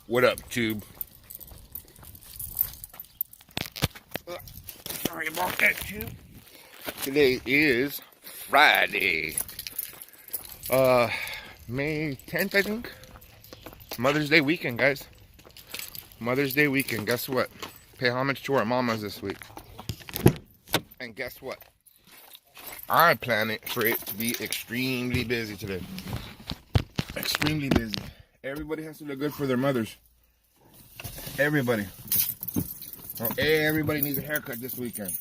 What up, Tube? Sorry about that, Tube. Today is Friday. May 10th, I think. Mother's Day weekend, guys. Mother's Day weekend. Guess what? Pay homage to our mamas this week. And guess what? I plan it for it to be extremely busy today. Extremely busy. Everybody has to look good for their mothers. Everybody. Well, everybody needs a haircut this weekend.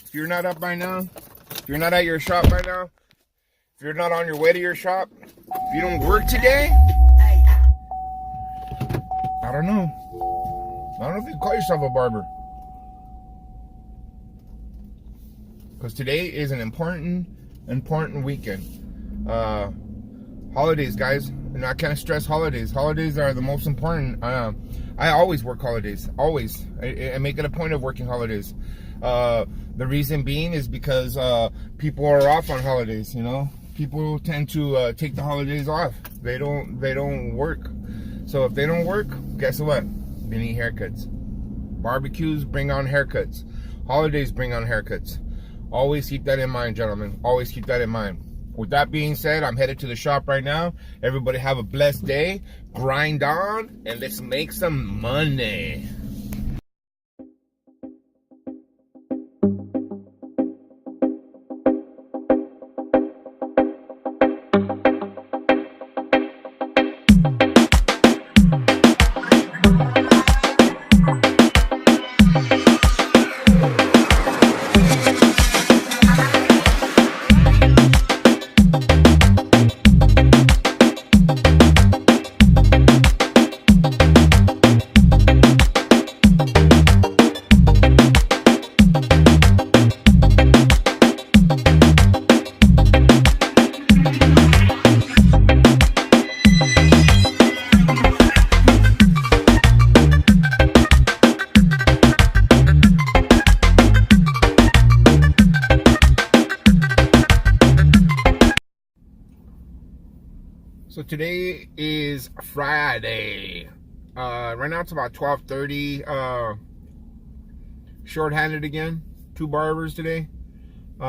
If you're not up by now, if you're not at your shop by now, if you're not on your way to your shop, if you don't work today, I don't know. I don't know if you can call yourself a barber. Because today is an important weekend. Holidays, guys. And I can't stress holidays. Holidays are the most important. I always work holidays. Always. I make it a point of working holidays. The reason being is because people are off on holidays, you know. People tend to take the holidays off. They don't work. So if they don't work, guess what? They need haircuts. Barbecues bring on haircuts. Holidays bring on haircuts. Always keep that in mind, gentlemen. Always keep that in mind. With that being said, I'm headed to the shop right now. Everybody have a blessed day. Grind on, and let's make some money. So today is Friday. Right now it's about 12:30. Short-handed again. 2 barbers today. You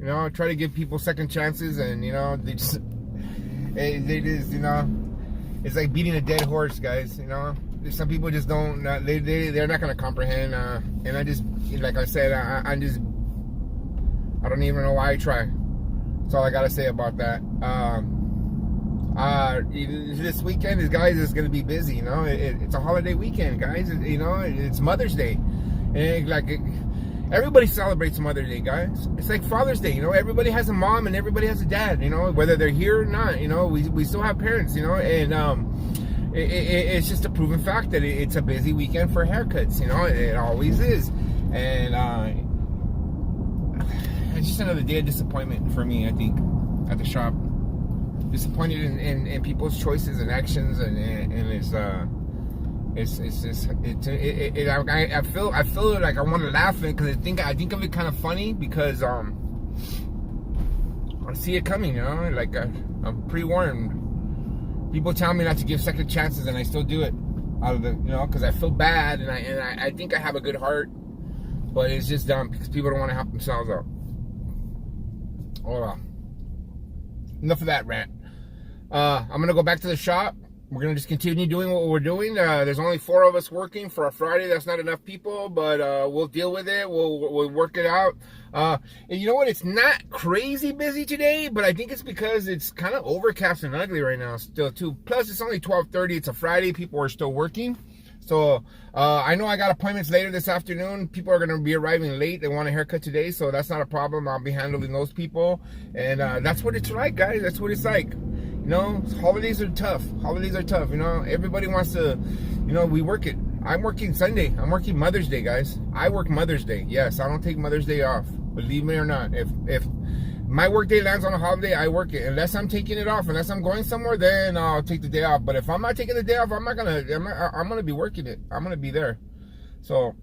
know, I try to give people second chances, and you know, they just, you know, it's like beating a dead horse, guys. You know, some people just don't. They're not gonna comprehend. And I just, like I said, I don't even know why I try. That's all I gotta say about that. This weekend, guys, is going to be busy. You know, it's a holiday weekend, guys. You know, it's Mother's Day, and everybody celebrates Mother's Day, guys. It's like Father's Day. You know, everybody has a mom and everybody has a dad. You know, whether they're here or not. You know, we still have parents. You know, and it's just a proven fact that it's a busy weekend for haircuts. You know, it always is, and it's just another day of disappointment for me, I think, at the shop. Disappointed in people's choices and actions, and I feel like I want to laugh because I think of it kind of funny because I see it coming, you know, like I'm pre-warned. People tell me not to give second chances, and I still do it out of the, you know, because I feel bad, and I think I have a good heart, but it's just dumb because people don't want to help themselves out. Oh well. Enough of that rant. I'm going to go back to the shop. We're going to just continue doing what we're doing. There's only 4 of us working for a Friday. That's not enough people, but we'll deal with it. We'll work it out. And you know what? It's not crazy busy today, but I think it's because it's kind of overcast and ugly right now still, too. Plus, it's only 12:30. It's a Friday. People are still working. So, I know I got appointments later this afternoon. People are going to be arriving late. They want a haircut today, so that's not a problem. I'll be handling those people. And that's what it's like, guys. That's what it's like. You know, holidays are tough. Holidays are tough, you know. Everybody wants to, you know, we work it. I'm working Sunday. I'm working Mother's Day, guys. I work Mother's Day. Yes, I don't take Mother's Day off. Believe me or not. If my work day lands on a holiday, I work it. Unless I'm taking it off, unless I'm going somewhere, then I'll take the day off. But if I'm not taking the day off, I'm gonna be working it. I'm gonna be there. So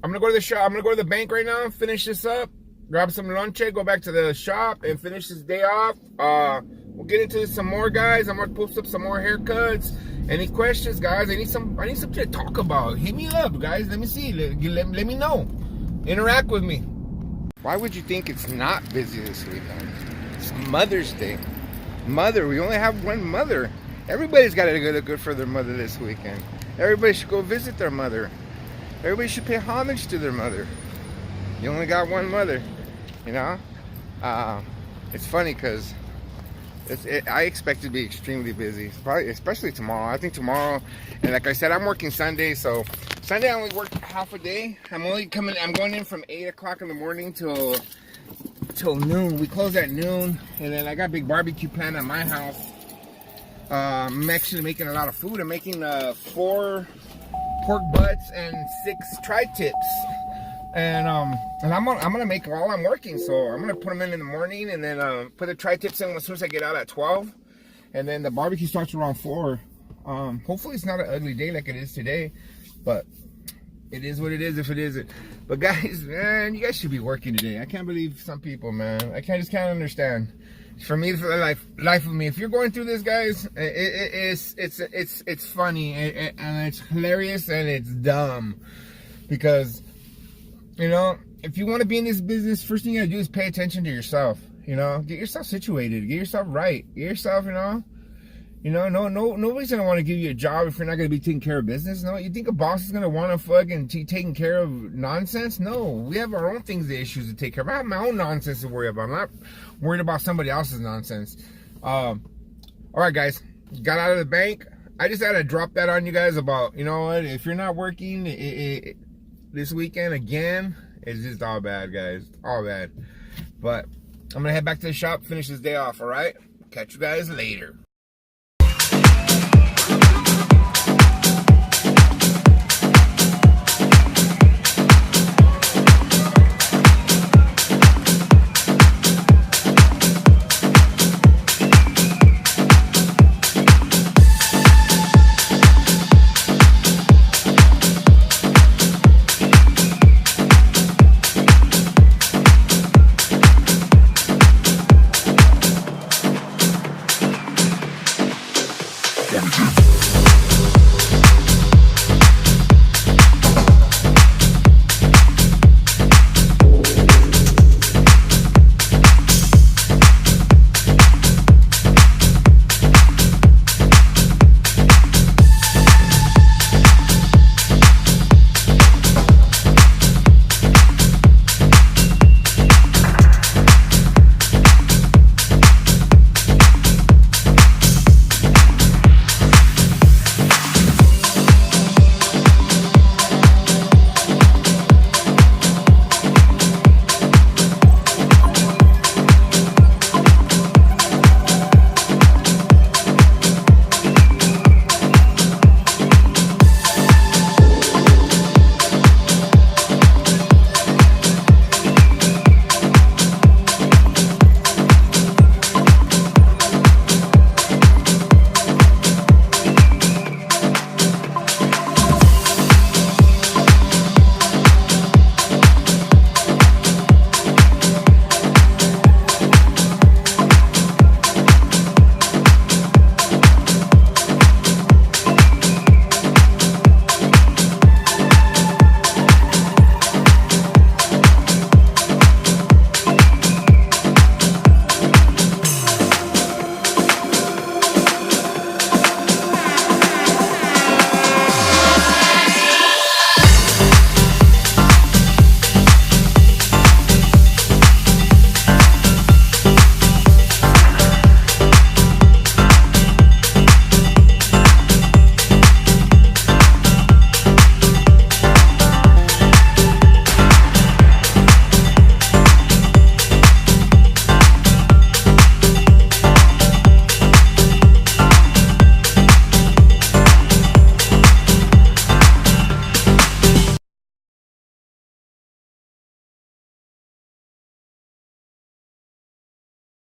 I'm gonna go to the shop. I'm gonna go to the bank right now, finish this up, grab some lunch, go back to the shop, and finish this day off. We'll get into this some more, guys. I'm gonna post up some more haircuts, Any questions, guys? I need something to talk about. Hit me up, guys. Let me see. Let me know. Interact with me. Why would you think it's not busy this weekend? It's Mother's Day. Mother, we only have one mother. Everybody's got to go good for their mother this weekend. Everybody should go visit their mother. Everybody should pay homage to their mother. You only got one mother, you know? It's funny because I expect to be extremely busy, probably, especially tomorrow. I think tomorrow, and like I said, I'm working Sunday, so Sunday I only work half a day. I'm going in from 8 o'clock in the morning till noon. We close at noon, and then I got a big barbecue planned at my house. I'm actually making a lot of food. I'm making 4 pork butts and 6 tri-tips. And I'm gonna make while I'm working, so I'm gonna put them in the morning, and then put the tri-tips in as soon as I get out at 12, and then the barbecue starts around 4. Hopefully it's not an ugly day like it is today, but it is what it is if it isn't. But guys, man, you guys should be working today. I can't believe some people, man. I just can't understand. For me, for the life of me, if you're going through this, guys, it's funny and it's hilarious and it's dumb, because, you know, if you want to be in this business, first thing you gotta do is pay attention to yourself. You know, get yourself situated, get yourself right, get yourself, nobody's gonna want to give you a job if you're not gonna be taking care of business. No, you think a boss is gonna want to fucking taking care of nonsense? No, we have our own things, the issues to take care of. I have my own nonsense to worry about. I'm not worried about somebody else's nonsense. All right, guys, got out of the bank. I just had to drop that on you guys about, you know what, if you're not working this weekend again, it's just all bad, guys, all bad. But I'm gonna head back to the shop, finish this day off. All right, catch you guys later.